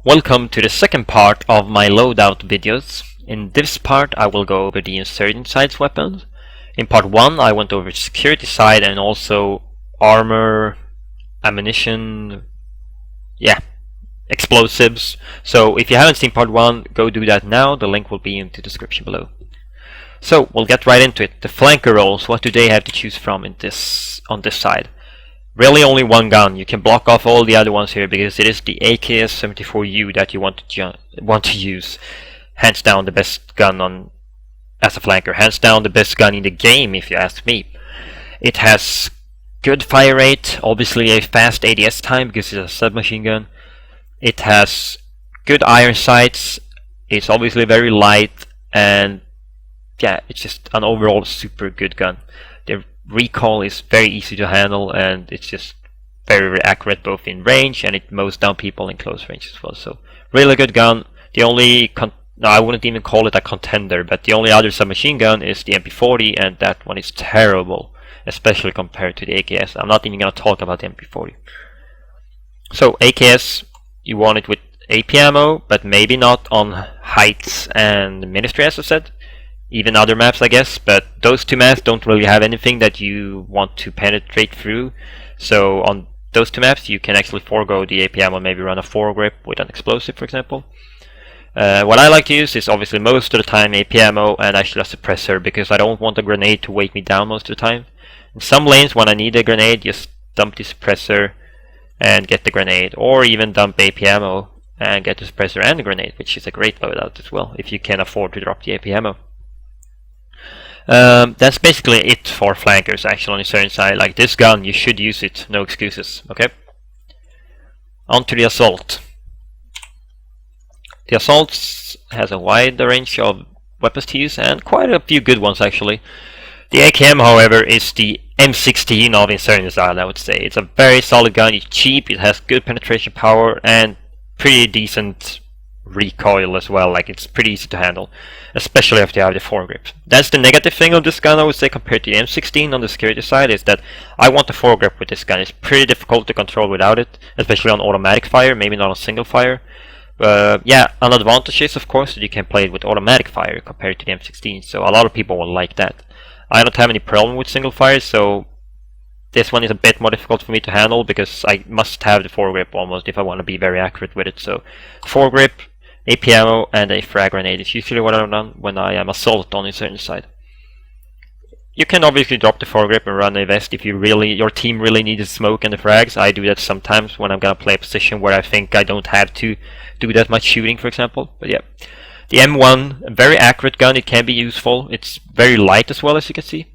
Welcome to the second part of my loadout videos. In this part I will go over the Insurgency side's weapons. In part 1 I went over security side and also armor, ammunition, explosives. So if you haven't seen part 1, go do that now, the link will be in the description below. So we'll get right into it. The flanker roles, what do they have to choose from on this side? Really only one gun. You can block off all the other ones here because it is the AKS-74U that you want to use. Hands down the best gun as a flanker. Hands down the best gun in the game if you ask me. It has good fire rate, obviously a fast ADS time because it's a submachine gun. It has good iron sights. It's obviously very light, and yeah, it's just an overall super good gun. The recoil is very easy to handle, and it's just very, very accurate both in range, and it mows down people in close range as well. So really good gun. The only I wouldn't even call it a contender, but the only other submachine gun is the MP40, and that one is terrible, especially compared to the AKS. I'm not even gonna talk about the MP40. So AKS, you want it with AP ammo, but maybe not on Heights and Ministry, as I said. Even other maps, I guess, but those two maps don't really have anything that you want to penetrate through. So on those two maps, you can actually forego the AP ammo, maybe run a foregrip with an explosive, for example. What I like to use is obviously most of the time AP ammo and actually a suppressor, because I don't want a grenade to weight me down most of the time. In some lanes, when I need a grenade, just dump the suppressor and get the grenade, or even dump AP ammo and get the suppressor and the grenade, which is a great loadout as well, if you can afford to drop the AP ammo. That's basically it for flankers actually on the certain side. Like this gun, you should use it, no excuses, okay? On to the assault. The assault has a wide range of weapons to use, and quite a few good ones actually. The AKM, however, is the M16 of Insurgency style, I would say. It's a very solid gun, it's cheap, it has good penetration power, and pretty decent recoil as well. Like, it's pretty easy to handle, especially after you have the foregrip. That's the negative thing of this gun, I would say, compared to the M16 on the security side, is that I want the foregrip with this gun. It's pretty difficult to control without it, especially on automatic fire, maybe not on single fire. Yeah, an advantage is of course that you can play it with automatic fire compared to the M16, so a lot of people will like that. I don't have any problem with single fire, so this one is a bit more difficult for me to handle because I must have the foregrip almost if I want to be very accurate with it. So foregrip, AP ammo, and a frag grenade is usually what I've done when I am assault on a certain side. You can obviously drop the foregrip and run a vest if your team really needs smoke and the frags. I do that sometimes when I'm gonna play a position where I think I don't have to do that much shooting, for example. But yeah, the M1, a very accurate gun. It can be useful. It's very light as well, as you can see,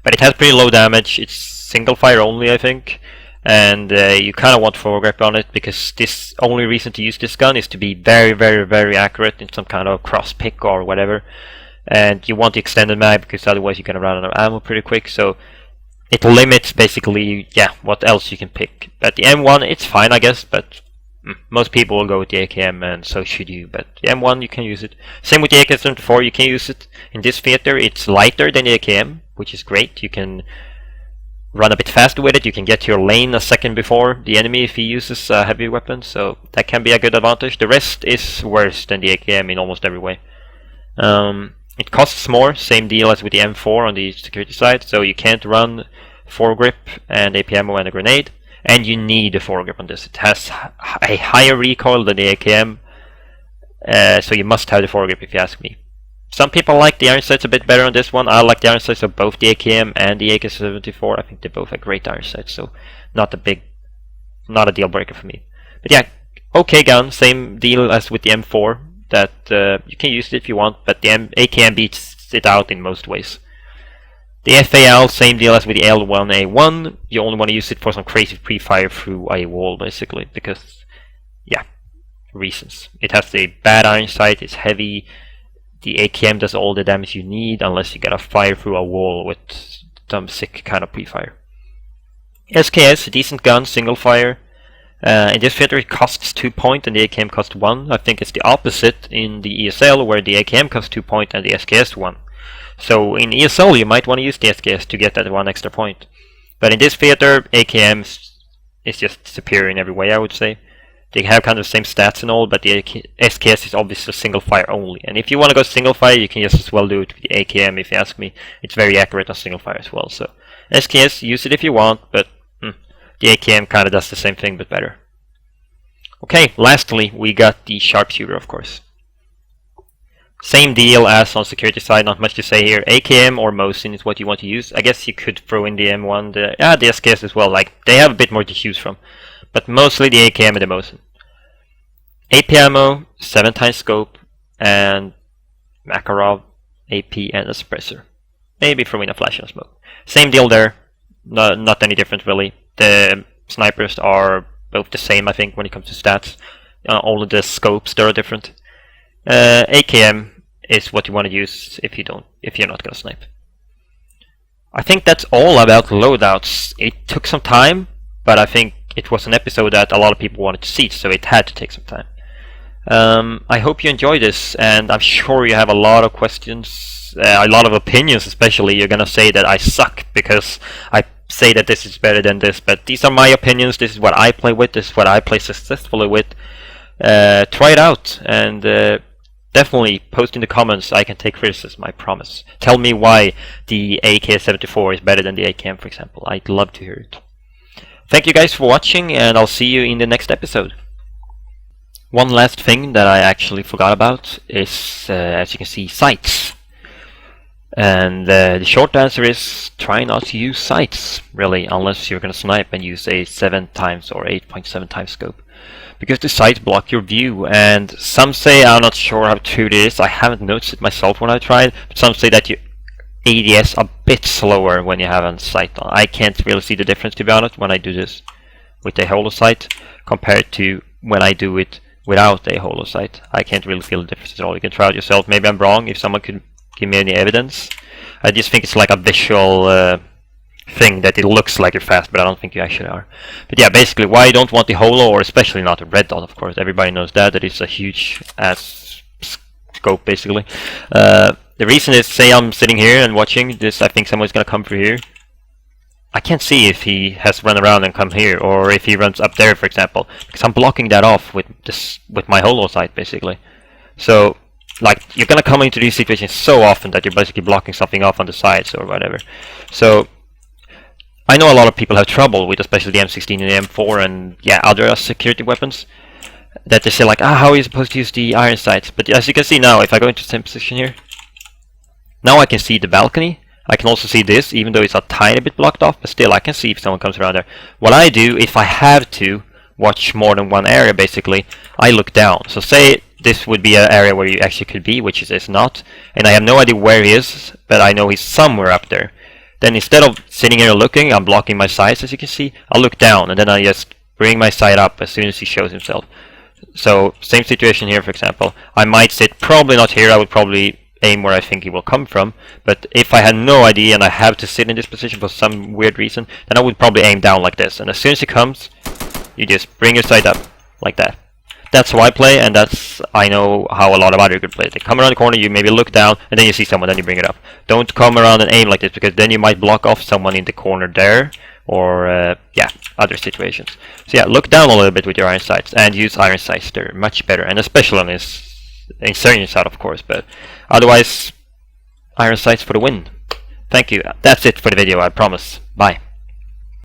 but it has pretty low damage. It's single fire only, I think. And you kind of want foregrip on it because this only reason to use this gun is to be very, very, very accurate in some kind of cross pick or whatever. And you want the extended mag because otherwise you're gonna run out of ammo pretty quick. So it limits basically, yeah, what else you can pick. But the M1, it's fine, I guess, but most people will go with the AKM, and so should you. But the M1, you can use it. Same with the AK-74, you can use it. In this theater, it's lighter than the AKM, which is great. You can run a bit faster with it. You can get to your lane a second before the enemy if he uses a heavy weapon, so that can be a good advantage. The rest is worse than the AKM in almost every way. It costs more, same deal as with the M4 on the security side, so you can't run foregrip and AP ammo and a grenade, and you need a foregrip on this. It has a higher recoil than the AKM, so you must have the foregrip if you ask me. Some people like the iron sights a bit better on this one. I like the iron sights of both the AKM and the AK-74. I think they both have great iron sights, so not a deal breaker for me. But yeah, okay gun, same deal as with the M4, that you can use it if you want, but the AKM beats it out in most ways. The FAL, same deal as with the L1A1. You only want to use it for some crazy pre-fire through a wall, basically, because, yeah, reasons. It has a bad iron sight, it's heavy. The AKM does all the damage you need unless you gotta fire through a wall with some sick kind of pre-fire. SKS, a decent gun, single fire. In this theater it costs 2 points and the AKM costs 1. I think it's the opposite in the ESL, where the AKM costs 2 points and the SKS 1. So in ESL you might want to use the SKS to get that 1 extra point. But in this theater, AKM is just superior in every way, I would say. They have kind of the same stats and all, but the SKS is obviously single fire only. And if you want to go single fire, you can just as well do it with the AKM. If you ask me, it's very accurate on single fire as well. So SKS, use it if you want, but the AKM kind of does the same thing but better. Okay, lastly, we got the sharpshooter, of course. Same deal as on security side, not much to say here. AKM or Mosin is what you want to use. I guess you could throw in the M1, the SKS as well. Like, they have a bit more to choose from, but mostly the AKM and the Mosin. AP ammo, 7 times scope, and Makarov, AP, and a suppressor. Maybe throw in a flash and a smoke. Same deal there. Not any different really. The snipers are both the same, I think, when it comes to stats. Only the scopes that are different. AKM is what you want to use if you're not gonna snipe. I think that's all about loadouts. It took some time, but I think it was an episode that a lot of people wanted to see, so it had to take some time. I hope you enjoyed this, and I'm sure you have a lot of questions, a lot of opinions especially. You're gonna say that I suck because I say that this is better than this, but these are my opinions. This is what I play with. This is what I play successfully with. Try it out, and definitely post in the comments. I can take criticism, I promise. Tell me why the AK-74 is better than the AKM, for example. I'd love to hear it. Thank you guys for watching, and I'll see you in the next episode. One last thing that I actually forgot about is, as you can see, sights. And the short answer is try not to use sights, really, unless you're going to snipe and use a 7 times or 8.7 times scope. Because the sights block your view, and some say, I'm not sure how true it is, I haven't noticed it myself when I tried, but some say that your ADS a bit slower when you have a sight on. I can't really see the difference, to be honest, when I do this with a holo sight compared to when I do it without a holo sight. I can't really feel the difference at all. You can try it yourself. Maybe I'm wrong. If someone could give me any evidence. I just think it's like a visual thing that it looks like you're fast, but I don't think you actually are. But yeah, basically, why you don't want the holo, or especially not a red dot, of course. Everybody knows that it's a huge ass scope, basically. The reason is, say I'm sitting here and watching this, I think someone's gonna come through here. I can't see if he has run around and come here, or if he runs up there, for example, because I'm blocking that off with my holo sight, basically. So, like, you're gonna come into these situations so often that you're basically blocking something off on the sides or whatever. So, I know a lot of people have trouble with especially the M16 and the M4 and yeah, other security weapons, that they say like, how are you supposed to use the iron sights? But as you can see now, if I go into the same position here, now I can see the balcony. I can also see this, even though it's a tiny bit blocked off, but still I can see if someone comes around there. What I do, if I have to watch more than one area, basically, I look down. So say this would be an area where you actually could be, which is not, and I have no idea where he is, but I know he's somewhere up there. Then instead of sitting here looking, I'm blocking my sights, as you can see. I'll look down, and then I just bring my sight up as soon as he shows himself. So, same situation here, for example. I might sit, probably not here, I would probably aim where I think he will come from, but if I had no idea and I have to sit in this position for some weird reason, then I would probably aim down like this, and as soon as he comes, you just bring your sight up, like that. That's how I play, and I know how a lot of other good players. They come around the corner, you maybe look down, and then you see someone, then you bring it up. Don't come around and aim like this, because then you might block off someone in the corner there, or yeah, other situations. So yeah, look down a little bit with your iron sights, and use iron sights. They're much better, and especially on this Insurgency side, of course, but otherwise, iron sights for the win. Thank you. That's it for the video, I promise. Bye.